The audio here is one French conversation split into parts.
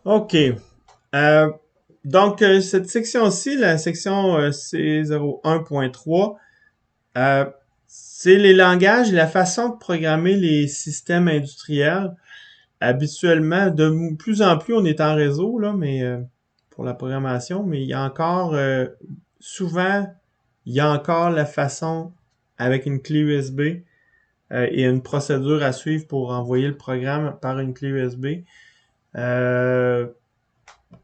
OK. Cette section-ci, la section C01.3, euh, c'est les langages et la façon de programmer les systèmes industriels. Habituellement, de plus en plus, on est en réseau, là, mais pour la programmation, mais il y a encore, souvent, il y a encore la façon avec une clé USB et une procédure à suivre pour envoyer le programme par une clé USB. Euh,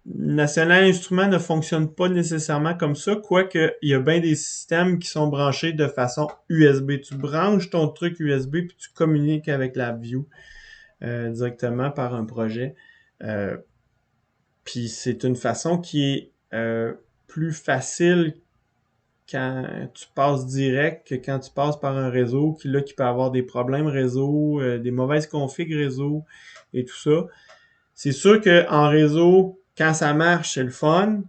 National Instruments ne fonctionne pas nécessairement comme ça, quoique il y a bien des systèmes qui sont branchés de façon USB. Tu branches ton truc USB puis tu communiques avec la View directement par un projet. Euh, Puis c'est une façon qui est plus facile quand tu passes direct que quand tu passes par un réseau qui peut avoir des problèmes réseau, des mauvaises configs réseau et tout ça. C'est sûr qu'en réseau, quand ça marche, c'est le fun.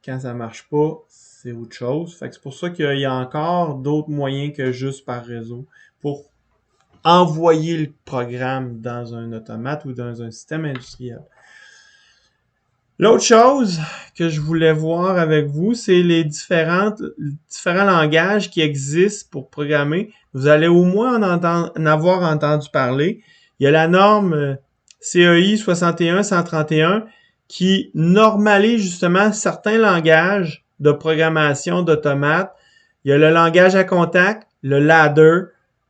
Quand ça marche pas, c'est autre chose. Fait que c'est pour ça qu'il y a encore d'autres moyens que juste par réseau pour envoyer le programme dans un automate ou dans un système industriel. L'autre chose que je voulais voir avec vous, c'est les différents langages qui existent pour programmer. Vous allez au moins en avoir entendu parler. Il y a la norme CEI 61-131 qui normalise justement certains langages de programmation d'automates. Il y a le langage à contact, le ladder.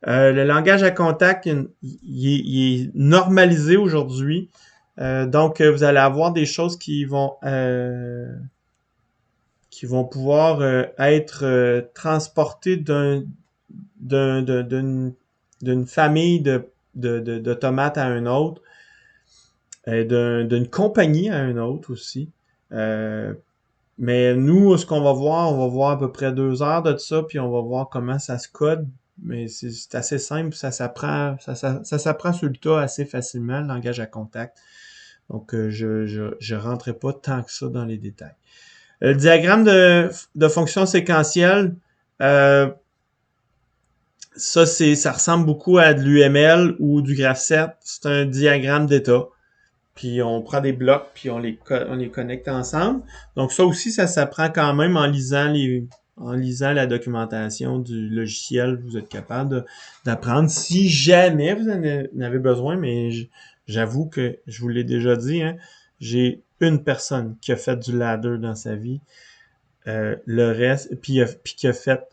Le langage à contact, il est normalisé aujourd'hui. Vous allez avoir des choses qui vont pouvoir être transportées d'une famille de tomates à une autre, et d'une compagnie à une autre aussi. Euh, mais nous, ce qu'on on va voir à peu près 2 heures de ça, puis on va voir comment ça se code. Mais c'est assez simple, ça s'apprend sur le tas assez facilement, le langage à contact. Donc, je rentrerai pas tant que ça dans les détails. Le diagramme de fonction séquentielle, euh, ça ressemble beaucoup à de l'UML ou du graph7. C'est un diagramme d'état. Puis on prend des blocs, puis on les connecte ensemble. Donc ça aussi, ça s'apprend quand même en lisant la documentation du logiciel. Vous êtes capable d'apprendre si jamais vous en avez besoin, mais j'avoue que je vous l'ai déjà dit, hein, j'ai une personne qui a fait du ladder dans sa vie. Le reste, puis qui a fait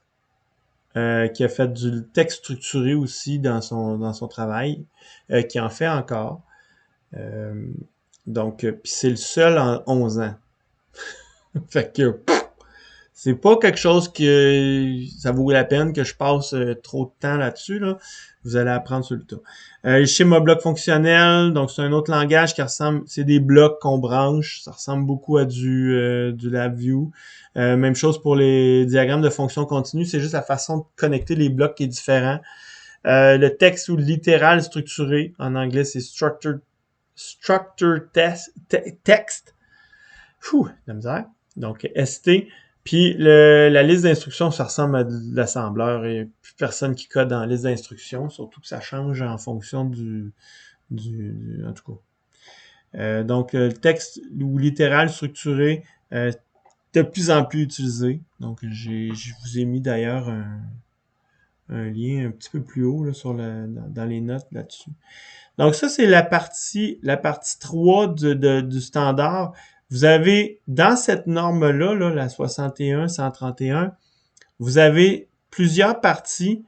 du texte structuré aussi dans son travail, qui en fait encore. Euh, puis c'est le seul en 11 ans. Fait que c'est pas quelque chose que ça vaut la peine que je passe trop de temps là-dessus. Là. Vous allez apprendre sur le tas. Le schéma bloc fonctionnel, donc c'est un autre langage qui ressemble, c'est des blocs qu'on branche. Ça ressemble beaucoup à du LabVIEW. Même chose pour les diagrammes de fonction continue, c'est juste la façon de connecter les blocs qui est différent. Le texte ou littéral structuré, en anglais c'est text. La misère. Donc, ST. Puis la liste d'instructions, ça ressemble à de l'assembleur et plus personne qui code dans la liste d'instructions, surtout que ça change en fonction en tout cas. Le texte ou littéral structuré de plus en plus utilisé. Donc, je vous ai mis d'ailleurs un lien un petit peu plus haut là, dans les notes là-dessus. Donc ça, c'est la partie 3 du standard. Vous avez, dans cette norme-là, là, la 61-131, vous avez plusieurs parties.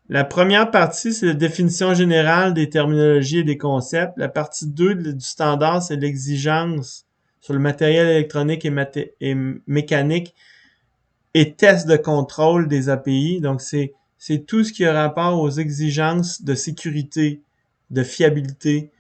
La première partie, c'est la définition générale des terminologies et des concepts. La partie 2 du standard, c'est l'exigence sur le matériel électronique et mécanique et test de contrôle des API. Donc, c'est tout ce qui a rapport aux exigences de sécurité, de fiabilité,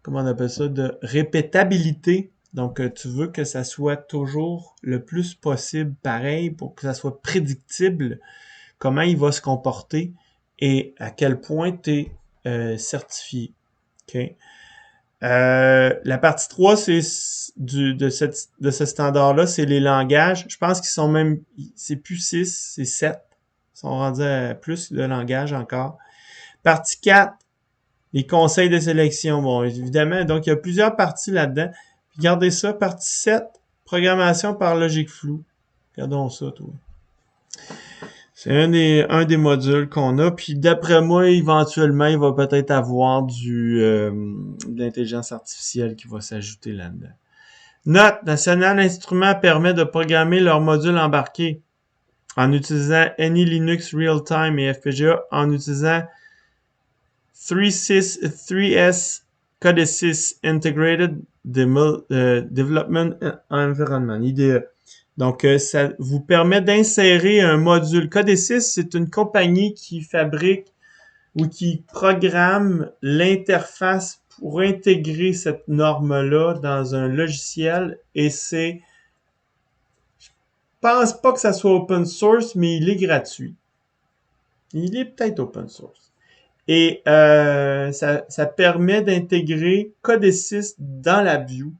comment on appelle ça, de répétabilité. Donc, tu veux que ça soit toujours le plus possible pareil pour que ça soit prédictible, comment il va se comporter et à quel point tu es certifié. Okay? La partie 3, de ce standard-là, c'est les langages. Je pense qu'ils sont même, c'est plus 6, c'est 7. Ils sont rendus à plus de langages encore. Partie 4, les conseils de sélection. Bon, évidemment, donc il y a plusieurs parties là-dedans. Puis regardez ça, partie 7, programmation par logique floue. Regardons ça, toi. C'est un des modules qu'on a. Puis d'après moi, éventuellement, il va peut-être avoir de l'intelligence artificielle qui va s'ajouter là-dedans. Note, National Instruments permet de programmer leur module embarqué en utilisant Any Linux Real-Time et FPGA en utilisant 3S Codesys Integrated Development Environment, IDE. Donc, ça vous permet d'insérer un module. Codesys, c'est une compagnie qui fabrique ou qui programme l'interface pour intégrer cette norme-là dans un logiciel et je pense pas que ça soit open source, mais il est gratuit. Il est peut-être open source. Et ça permet d'intégrer Codesys dans la view.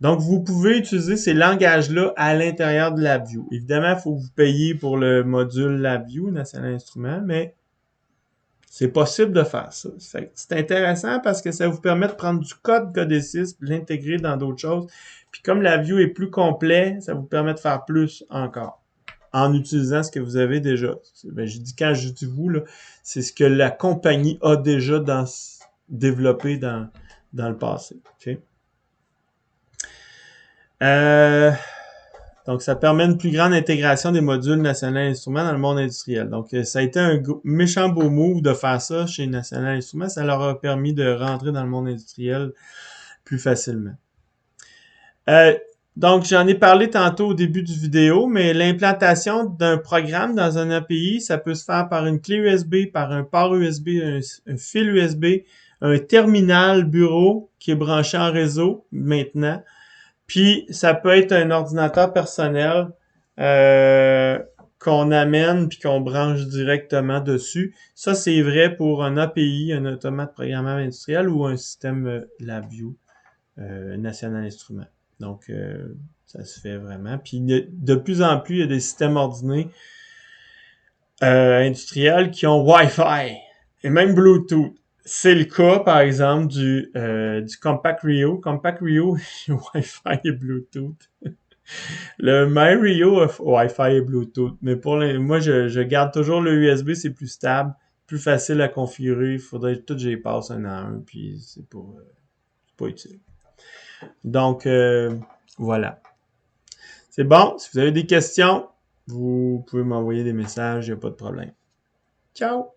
Donc, vous pouvez utiliser ces langages-là à l'intérieur de la view. Évidemment, il faut que vous payiez pour le module la view, National Instruments, mais c'est possible de faire ça. C'est intéressant parce que ça vous permet de prendre du code Codesys, de l'intégrer dans d'autres choses. Puis comme la view est plus complet, ça vous permet de faire plus encore en utilisant ce que vous avez déjà. Ben, quand je dis vous, là, c'est ce que la compagnie a déjà développé dans le passé. Okay? Donc, ça permet une plus grande intégration des modules National Instruments dans le monde industriel. Donc, ça a été un méchant beau move de faire ça chez National Instruments. Ça leur a permis de rentrer dans le monde industriel plus facilement. Donc, j'en ai parlé tantôt au début du vidéo, mais l'implantation d'un programme dans un API, ça peut se faire par une clé USB, par un port USB, un fil USB, un terminal bureau qui est branché en réseau maintenant. Puis, ça peut être un ordinateur personnel qu'on amène puis qu'on branche directement dessus. Ça, c'est vrai pour un API, un automate programmable industriel ou un système LabVIEW, National Instruments. Donc, ça se fait vraiment. Puis, de plus en plus, il y a des systèmes ordinés industriels qui ont Wi-Fi et même Bluetooth. C'est le cas, par exemple, du Compact Rio. Compact Rio, Wi-Fi et Bluetooth. Le MyRio a Wi-Fi et Bluetooth. Mais moi, je garde toujours le USB, c'est plus stable, plus facile à configurer. Il faudrait que j'y passe un à un, puis c'est pas utile. Donc, voilà. C'est bon. Si vous avez des questions, vous pouvez m'envoyer des messages, il n'y a pas de problème. Ciao!